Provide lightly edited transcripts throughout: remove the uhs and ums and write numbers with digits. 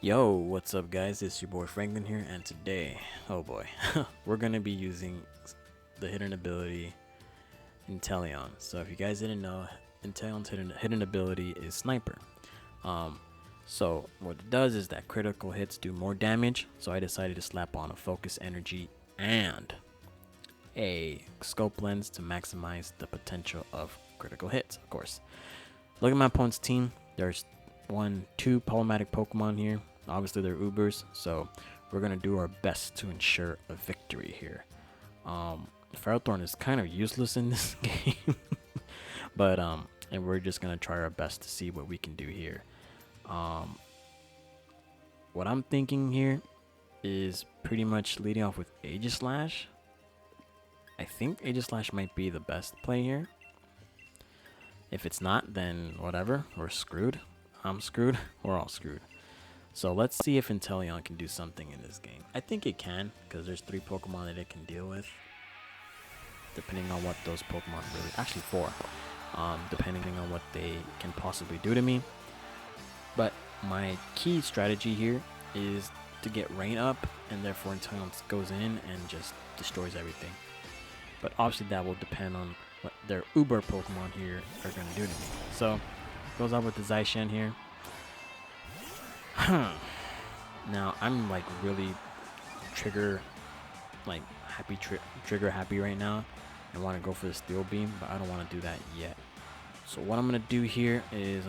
Yo, what's up guys? It's your boy Franklin here, and today, oh boy, we're gonna be using the hidden ability Inteleon. So if you guys didn't know, Intelion's hidden ability is Sniper. So what it does is that critical hits do more damage, so I decided to slap on a focus energy and a scope lens to maximize the potential of critical hits, of course. Look at my opponent's team. There's two problematic Pokemon here. Obviously they're Ubers, so we're gonna do our best to ensure a victory here. Ferrothorn is kind of useless in this game, but and we're just gonna try our best to see what we can do here. What I'm thinking here is pretty much leading off with Aegislash. I think Aegislash might be the best play here. If it's not, then whatever, we're screwed. I'm screwed. We're all screwed. So let's see if Inteleon can do something in this game. I think it can, because there's 3 Pokemon that it can deal with, depending on what those Pokemon really, actually 4, depending on what they can possibly do to me. But my key strategy here is to get Rain up, and therefore Inteleon goes in and just destroys everything. But obviously that will depend on what their Uber Pokemon here are going to do to me. So goes out with the Zaishen here. Now I'm like really trigger happy right now. I want to go for the Steel Beam, but I don't want to do that yet. So what I'm gonna do here is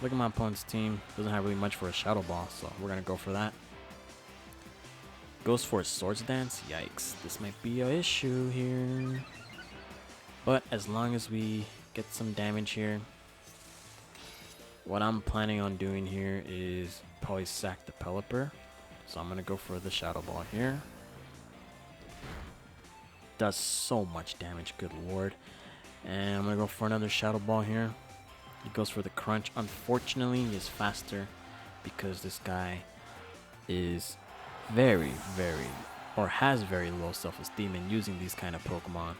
look at my opponent's team. Doesn't have really much for a Shadow Ball, so we're gonna go for that. Goes for a Swords Dance. Yikes, this might be an issue here. But as long as we get some damage here, what I'm planning on doing here is probably sack the Pelipper. So I'm going to go for the Shadow Ball here. Does so much damage, good lord. And I'm going to go for another Shadow Ball here. He goes for the Crunch. Unfortunately, he is faster because this guy is has very low self-esteem in using these kind of Pokemon.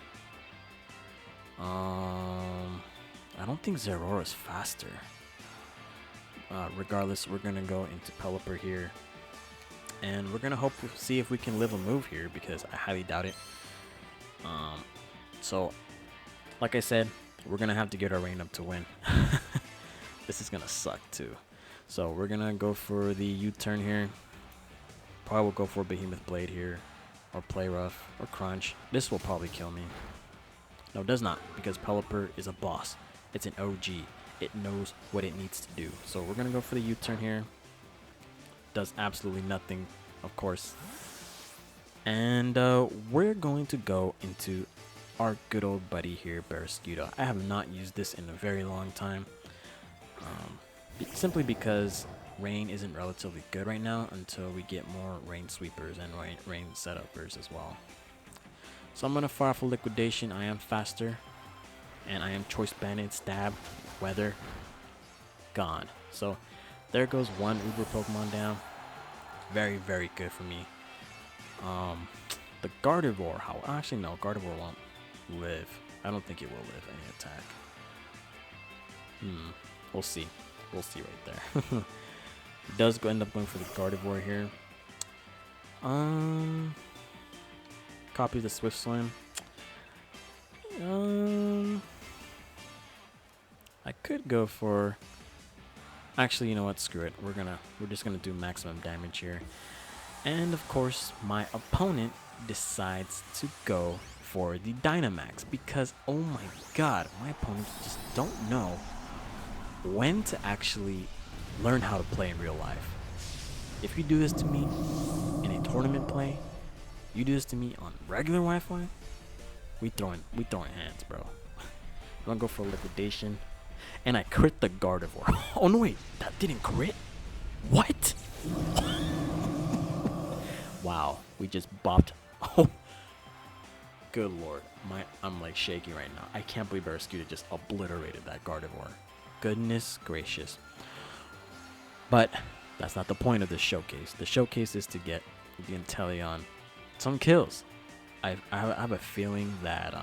I don't think Zeraora is faster. Regardless, we're gonna go into Pelipper here, and we're gonna see if we can live a move here, because I highly doubt it. So like I said, we're gonna have to get our Rain up to win. This is gonna suck too. So we're gonna go for the U-turn here. Probably will go for Behemoth Blade here, or Play Rough, or Crunch. This will probably kill me. No, it does not, because Pelipper is a boss. It's an OG. It knows what it needs to do. So we're going to go for the U-turn here. Does absolutely nothing, of course. And we're going to go into our good old buddy here, Barraskewda. I have not used this in a very long time. Simply because Rain isn't relatively good right now until we get more Rain Sweepers and Rain Setuppers as well. So I'm going to fire off a Liquidation. I am faster. And I am Choice Banded, Stab, Weather, gone. So there goes one Uber Pokemon down. Very good for me. The Gardevoir, actually no, Gardevoir won't live. I don't think it will live any attack. We'll see. We'll see right there. It does end up going for the Gardevoir here. Copy the Swift Slam. I could go for, actually, you know what, screw it. We're just gonna do maximum damage here. And of course, my opponent decides to go for the Dynamax, because oh my god, my opponents just don't know when to actually learn how to play in real life. If you do this to me in a tournament play, you do this to me on regular Wi-Fi, we throwing hands, bro. I'm gonna go for Liquidation. And I crit the Gardevoir. Oh no, wait, that didn't crit? What? Wow, we just bopped. Oh, good lord. I'm like shaking right now. I can't believe Barraskewda just obliterated that Gardevoir. Goodness gracious. But that's not the point of this showcase. The showcase is to get the Inteleon some kills. I have a feeling that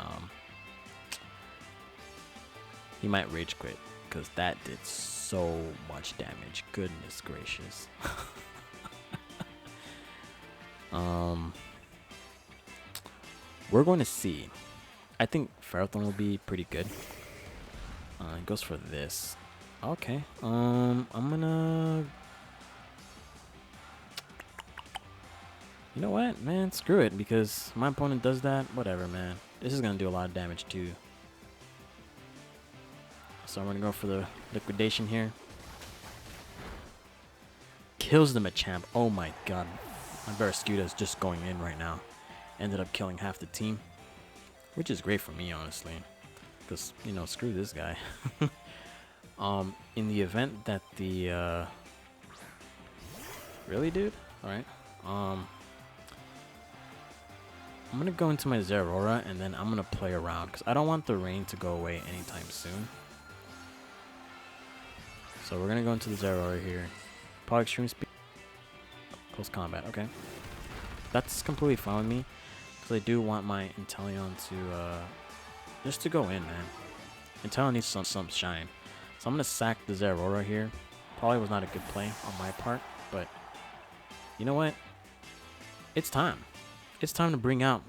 he might rage quit, because that did so much damage. Goodness gracious. We're going to see. I think Ferrothorn will be pretty good. It goes for this. Okay. I'm gonna. You know what, man? Screw it, because my opponent does that. Whatever, man. This is gonna do a lot of damage too. So I'm gonna go for the liquidation here. Kills the Machamp. Oh my god. My Barraskewda is just going in right now. Ended up killing half the team. Which is great for me, honestly. Because, you know, screw this guy. In the event that the... Really, dude? Alright. I'm going to go into my Zeraora, and then I'm going to play around. Because I don't want the rain to go away anytime soon. So we're going to go into the Zeraora here. Probably extreme speed. Close combat, okay. That's completely fine with me. Because I do want my Inteleon to, just to go in, man. Inteleon needs some shine. So I'm going to sack the Zeraora here. Probably was not a good play on my part. But, you know what? It's time. It's time to bring out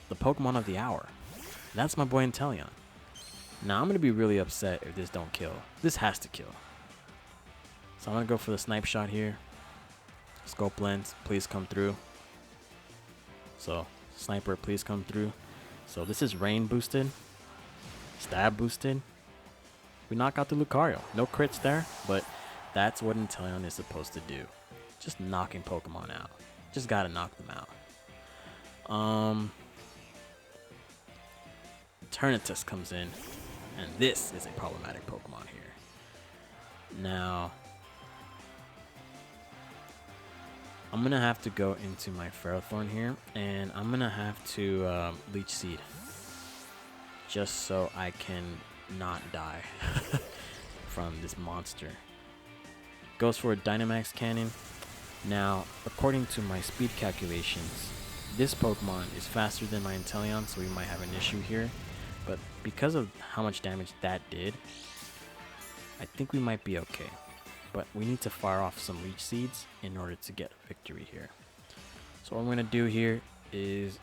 the Pokemon of the hour. That's my boy Intelion. Now, I'm going to be really upset if this don't kill. This has to kill. So I'm going to go for the snipe shot here. Scope lens, please come through. So, sniper, please come through. So this is rain boosted. Stab boosted. We knock out the Lucario. No crits there, but that's what Intelion is supposed to do. Just knocking Pokemon out. Just gotta knock them out. Eternatus comes in. And this is a problematic Pokemon here. Now, I'm going to have to go into my Ferrothorn here, and I'm going to have to Leech Seed, just so I can not die from this monster. Goes for a Dynamax Cannon. Now, according to my speed calculations, this Pokemon is faster than my Inteleon, so we might have an issue here. But because of how much damage that did, I think we might be okay. But we need to fire off some Leech Seeds in order to get a victory here. So what I'm going to do here is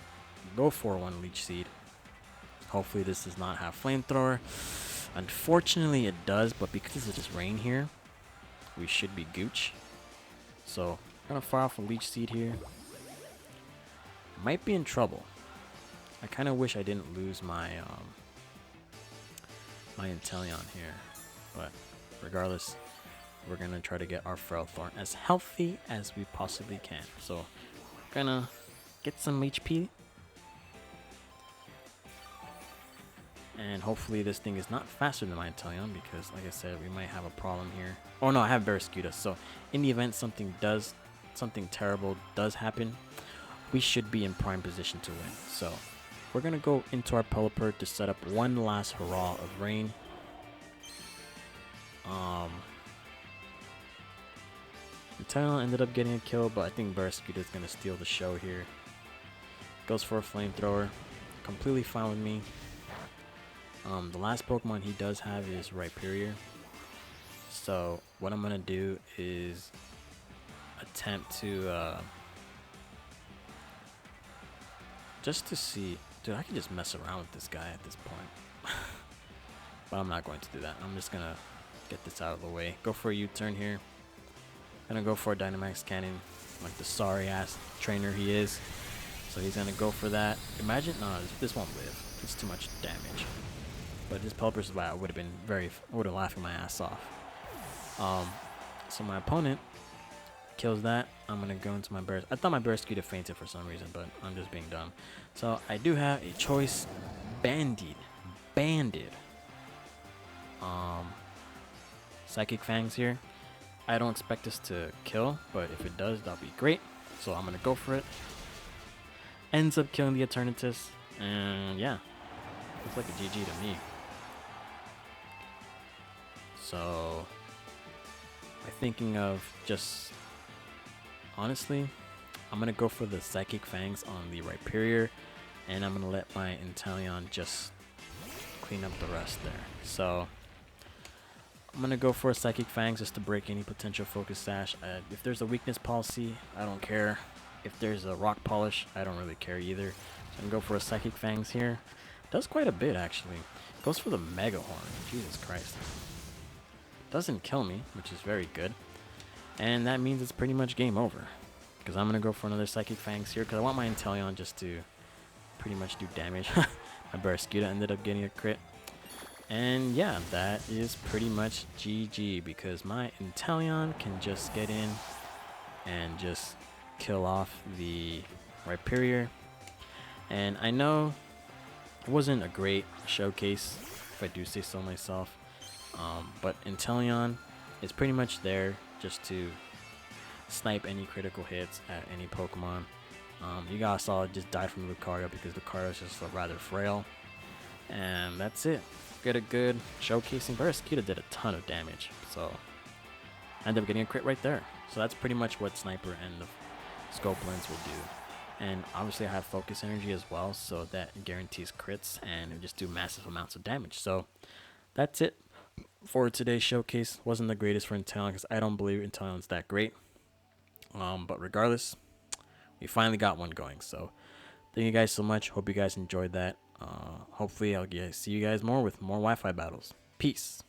go for one Leech Seed. Hopefully this does not have Flamethrower. Unfortunately it does, but because it's just rain here, we should be gooch. So I'm going to fire off a Leech Seed here. Might be in trouble. I kind of wish I didn't lose my my Inteleon here. But regardless, we're going to try to get our Ferrothorn as healthy as we possibly can. So, we're going to get some HP. And hopefully this thing is not faster than my Inteleon, because like I said, we might have a problem here. Oh no, I have Barraskewda. So, in the event something terrible does happen, we should be in prime position to win. So, we're going to go into our Pelipper to set up one last hurrah of rain. Inteleon ended up getting a kill, but I think Barraskewda is going to steal the show here. Goes for a Flamethrower. Completely fine with me. The last Pokemon he does have is Rhyperior. So what I'm going to do is attempt to... just to see... Dude, I can just mess around with this guy at this point. But I'm not going to do that. I'm just going to get this out of the way. Go for a U-turn here. Gonna go for a Dynamax Cannon, like the sorry ass trainer he is. So he's gonna go for that. Imagine, no, this won't live. It's too much damage. But this Pelipper Survival would have been would have laughing my ass off. So my opponent kills that. I'm gonna go into my Barraskewda. I thought my Barraskewda fainted for some reason, but I'm just being dumb. So I do have a choice banded. Psychic Fangs here. I don't expect this to kill, but if it does, that'll be great. So I'm going to go for it. Ends up killing the Eternatus. And yeah, looks like a GG to me. So I'm thinking of just, honestly, I'm going to go for the Psychic Fangs on the Rhyperior. And I'm going to let my Inteleon just clean up the rest there. So I'm going to go for a Psychic Fangs just to break any potential Focus Sash. If there's a Weakness Policy, I don't care. If there's a Rock Polish, I don't really care either. So I'm going to go for a Psychic Fangs here. Does quite a bit, actually. Goes for the Mega Horn. Jesus Christ. Doesn't kill me, which is very good. And that means it's pretty much game over. Because I'm going to go for another Psychic Fangs here. Because I want my Inteleon just to pretty much do damage. My Barraskewda ended up getting a crit. And yeah, that is pretty much GG. Because my Inteleon can just get in and just kill off the Rhyperior. And I know it wasn't a great showcase, if I do say so myself. But Inteleon is pretty much there just to snipe any critical hits at any Pokemon. You guys saw it just died from Lucario because Lucario is just rather frail. And that's it. Get a good showcasing. Barraskewda did a ton of damage, so I ended up getting a crit right there. So that's pretty much what Sniper and the Scope Lens will do. And obviously I have Focus Energy as well, so that guarantees crits and it just do massive amounts of damage. So that's it for today's showcase. Wasn't the greatest for Inteleon because I don't believe Intelion's that great. But regardless, we finally got one going. So thank you guys so much. Hope you guys enjoyed that. Hopefully I'll see you guys more with more Wi-Fi battles. Peace.